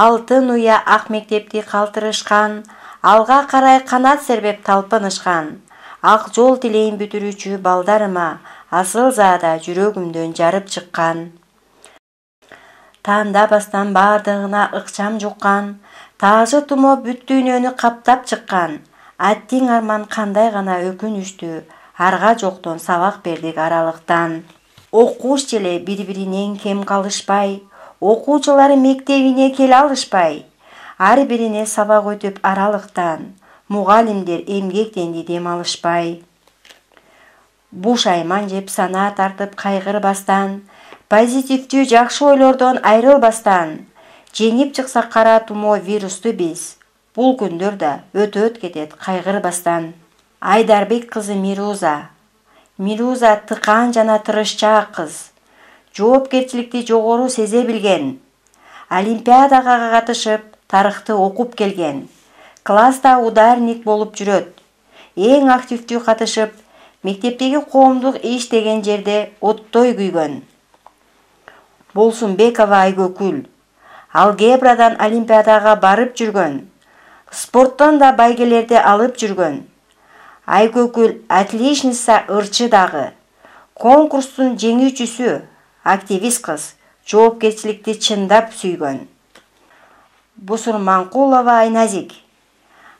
Алтын уя ак мектепти калтырышкан, алга карай канат сербеп талпынышкан. Ак жол тилейин бүтүрүүчү балдарыма асыл заада жүрөгүмдөн жарып чыккан. Тандабастан бардыгына ыкчам жуккан, таажы тумо бүт дүйнөнү каптап чыккан. Аттиң арман кандай гана өкүнүчтүү, арга жоктон сабак бердик аралыктан. Окуш эле бири-биринен кем калышпай, окуучулар мектебине келе алышпай. Ар бирине сабак өтүп аралыктан, мугалимдер эмгектенди дем алышпай. Бушайман жеп санаа тартып кайгырбастан, позитивдүү жакшы ойлордон айрылбастан, жеңип чыксак кара тумо вирусту биз, бул күндөр да өтөт кетет кайгырбастан. Айдарбек кызы Мируза тыкаан жана тырышчаак кыз. Жоопкерчиликти жогору сезе билген. Олимпиадага катышып, тарыхты окуп келген. Класста ударник болуп жүрөт. Эң активдүү катышып, мектептеги коомдук иш деген жерде оттой күйгөн. Болсунбекова Айгөкүл. Алгебрадан олимпиадага барып жүргөн. Спорттон да байгелерди алып жүргөн. Айгөкүл отличница ырчы дагы. Конкурстун жеңүүчүсү, активист кыз, жоопкерчиликти чындап сүйгөн. Бусурманкулова Айназик.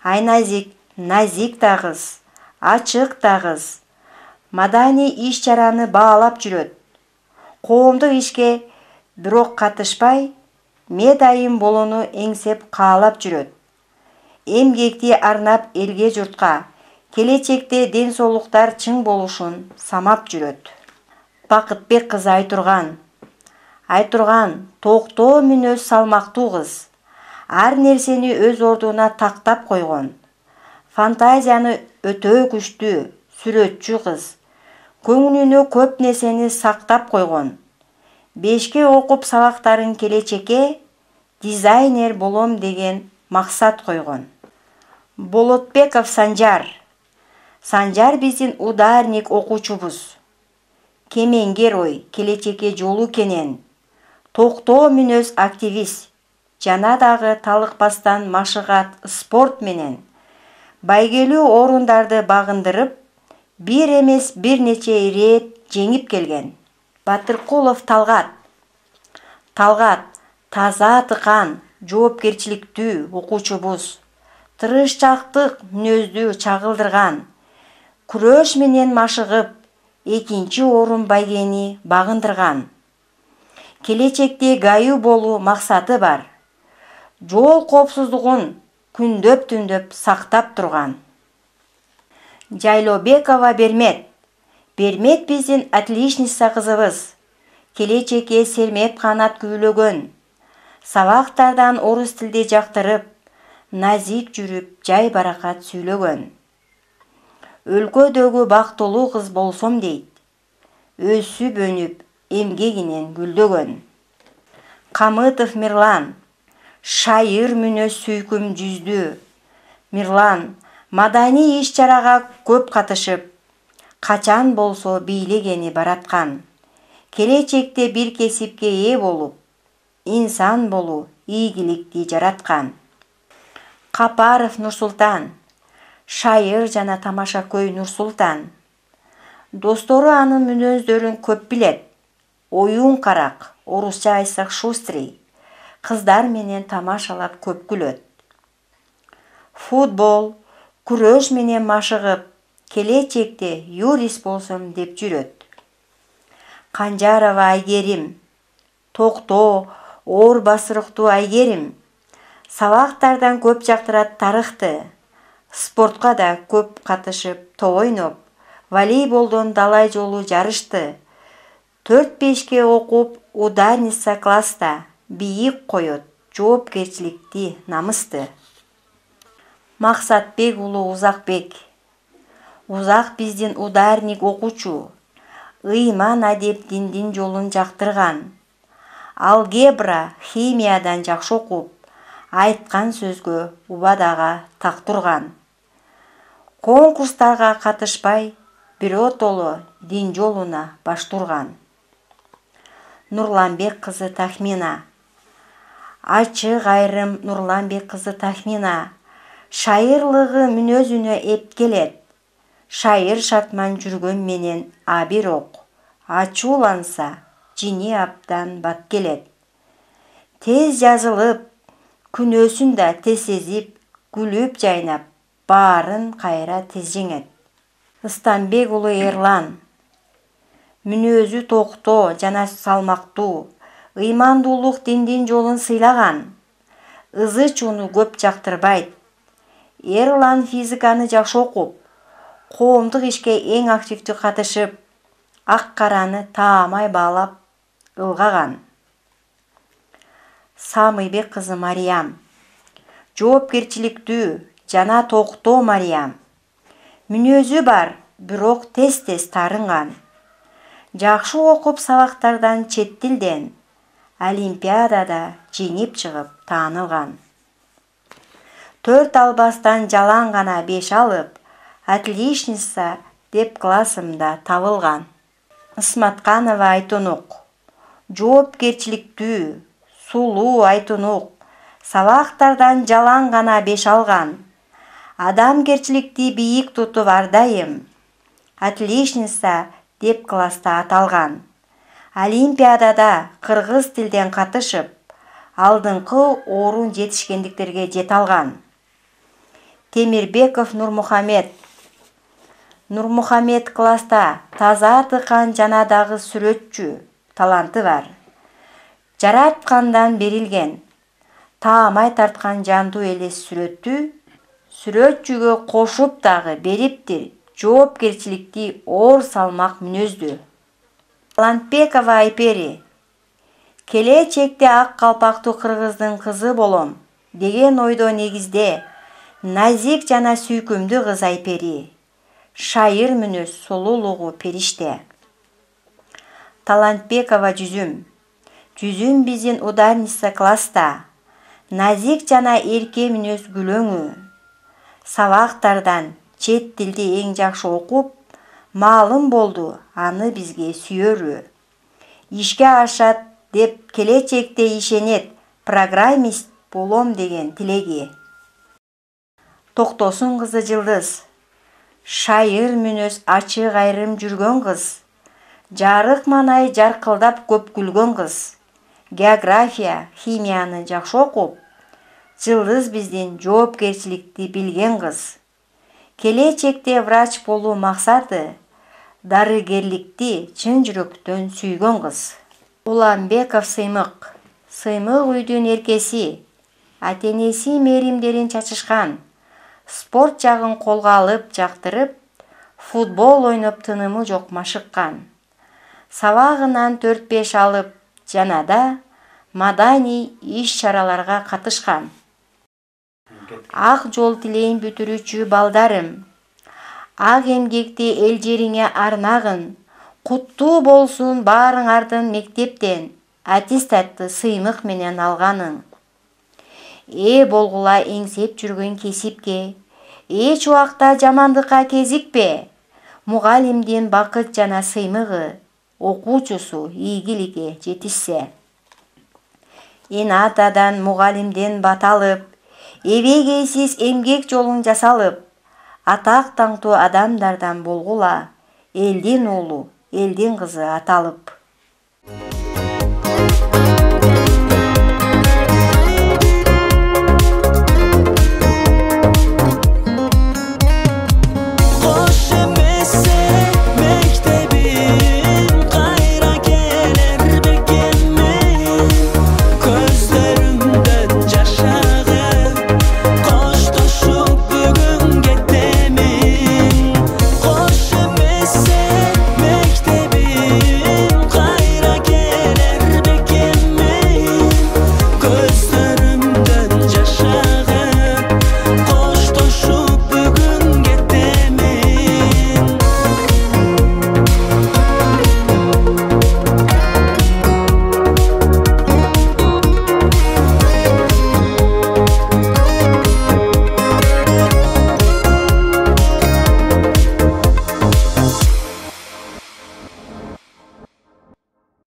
Назик да кыз, ачык да кыз. Маданий иш-чараны баалап жүрөт. Коомдук ишке бирок катышпай, медайым болууну эңсеп каалап жүрөт. Эмгекти арнап элге журтка, келечекте ден соолуктар чың болушун самап жүрөт. Бакытбек кызы Айтурган токтоо мүнөз салмактуу кыз. Ар нерсени өз ордуна тактап койгон. Фантазияны өтө күчтүү, сүрөтчү кыз. Көңүлүнө көп нерсени сактап койгон. 5 окуп сабактарын келечекке дизайнер болом деген максат койгон. Болотбеков Санжар биздин ударник окуучубуз. Кемеңгер ой, келечекке жолу кенен. Токтоо мүнөз активист. Жана дагы талыкпастан машыгат спорт менен. Байгелүү орундарды багындырып, бир эмес бир нече ирет жеңип келген. Батыркулов Талгат таза тыкан, жоопкерчиликтүү окуучубуз. Тырышчаактык мүнөздү чагылдырган. Күрөш менен машыгып, 2 орун байгени багындырган. Келечекте гайы болуу максаты бар. Жол коопсуздугун күндөп-түндөп сактап турган. Жайлообекова Бермет биздин отличница кызыбыз. Келечекке сермеп канат күйлөгөн. Сабактардан орус тилди жактырып, назик жүрүп, жай баракат сүйлөгөн. Өлкөдөгү бактылуу кыз болсом дейт. Өсүп өнүп, эмгегинен гүлдөгөн. Камытов Мирлан. Шайыр мүнөз сүйкүм жүздүү. Мирлан маданий иш-чарага көп катышып, качан болсо бийлегени бараткан. Келечекте бир кесипке ээ болуп, инсан болуу ийгиликти жараткан. Капаров Нурсултан. Шайыр жана тамашакөй Нурсултан. Достору анын мүнөздөрүн көп билет. Оюн карак, орусча айтсак шустрый. Кыздар менен тамашалап көп күлөт. Футбол, күрөш менен машыгып, келечекте юрист болсом деп жүрөт. Канжарова Айгерим. Токтоо, оор басырыктуу Айгерим. Сабактардан көп жактырат тарыхты. Спортка да көп катышып, топ ойноп, волейболдон далай жолу жарышты. 4-5 окуп, ударница класста, бийик коет, жоопкерчиликти, намысты. Максатбек уулу Узакбек. Узак биздин ударник окуучу. Ыйман адеп диндин жолун жактырган. Алгебра, химиядан жакшы окуп, айткан сөзгө убадага так турган. Конкурстарга катышпай, биротоло дин жолуна баш турган. Нурланбек кызы Тахмина. Ачык айрым Нурланбек кызы Тахмина. Шайырлыгы мүнөзүнө эп келет. Шайыр шатман жүргөн менен абирок. Ачууланса жини абдан бат келет. Тез жазылып, күнөөсүн да тез сезип, күлүп жайнап, баарын кайра тез жеңет. Ыстанбек уулу Эрлан. Мүнөзү токтоо жана салмактуу, ыймандуулук диндин жолун сыйлаган. Ызы-чууну көп жактырбайт. Эрлан физиканы жакшы окуп, коомдук ишке эң активдүү катышып, ак-караны таамай баалап ылгаган. Самыйбек кызы Мариям. Жоопкерчиликтүү жана токтоо Мариям. Мүнөзү бар, бирок тез-тез тарынган. Жакшы окуп сабактардан чет тилден, Олимпиадада жеңип чыгып таанылган. 4 албастан жалаң гана 5 алып, отличница деп классымда табылган. Ысматканова Айтунук. Жоопкерчиликтүү, сулуу Айтунук. Сабактардан жалаң гана 5 алган. Адамгерчиликти бийик тутуп ардайым. Отличница деп класста аталган. Олимпиадада кыргыз тилден катышып, алдыңкы орун жетишкендиктерге жете алган. Темирбеков Нурмухамед. Нурмухамед класста таза тыкан жана дагы сүрөтчү таланты бар. Жараткандан берилген. Таамай тарткан жандуу элес сүрөттү сүрөтчүгө кошуп дагы бериптир. Жоопкерчиликти оор салмак мүнөздүү. Талантбекова Айпери. Келечекте ак калпактуу кыргыздын кызы болом деген ойдо негизде назик жана сүйкүмдүү кыз Айпери. Шайыр мүнөз, сулуулугу периште. Талантбекова Жүзүм. Жүзүм биздин ударница класста. Назик жана эрке мүнөз күлөңү. Сабактардан чет тилди эң жакшы окуп, маалым болду аны бизге сүйөрү. Ишке ашат деп келечекте ишенет, программист болом деген тилеги. Токтосун кызы Жылдыз. Шайыр мүнөз ачык айрым жүргөн кыз. Жарык манай жаркылдап көп күлгөн кыз. География, химияны жакшы окуп, Жылдыз биздин жоопкерчиликти билген кыз. Келечекте врач болуу максаты, дарыгерликти чын жүрөктөн сүйгөн кыз. Уланбеков Сыймык. Сыймык үйдүн эркеси. Ата-энеси мээримдерин чачышкан. Спорт жагын колго алып жактырып, футбол ойноп тынымы жок машыккан. Сабагынан 4-5 алып, жанада маданий иш-чараларга катышкан. Ак жол тилейин бүтүрүүчү балдарым. Ак эмгекти эл жериңе арнагын. Куттуу болсун баарыңардын мектептен аттестатты Сыймык менен алганың. Болгула эңсеп жүргөн кесипке, эч убакта жамандыкка кезикпе. Мугалимдин бакыт жана сыймыгы, окуучусу ийгиликке жетишсе. Атадан мугалимден бат алып, эбегейсиз эмгек жолун жасалып, атак таңтуу адамдардан болгула, элдин уулу, элдин кызы аталып.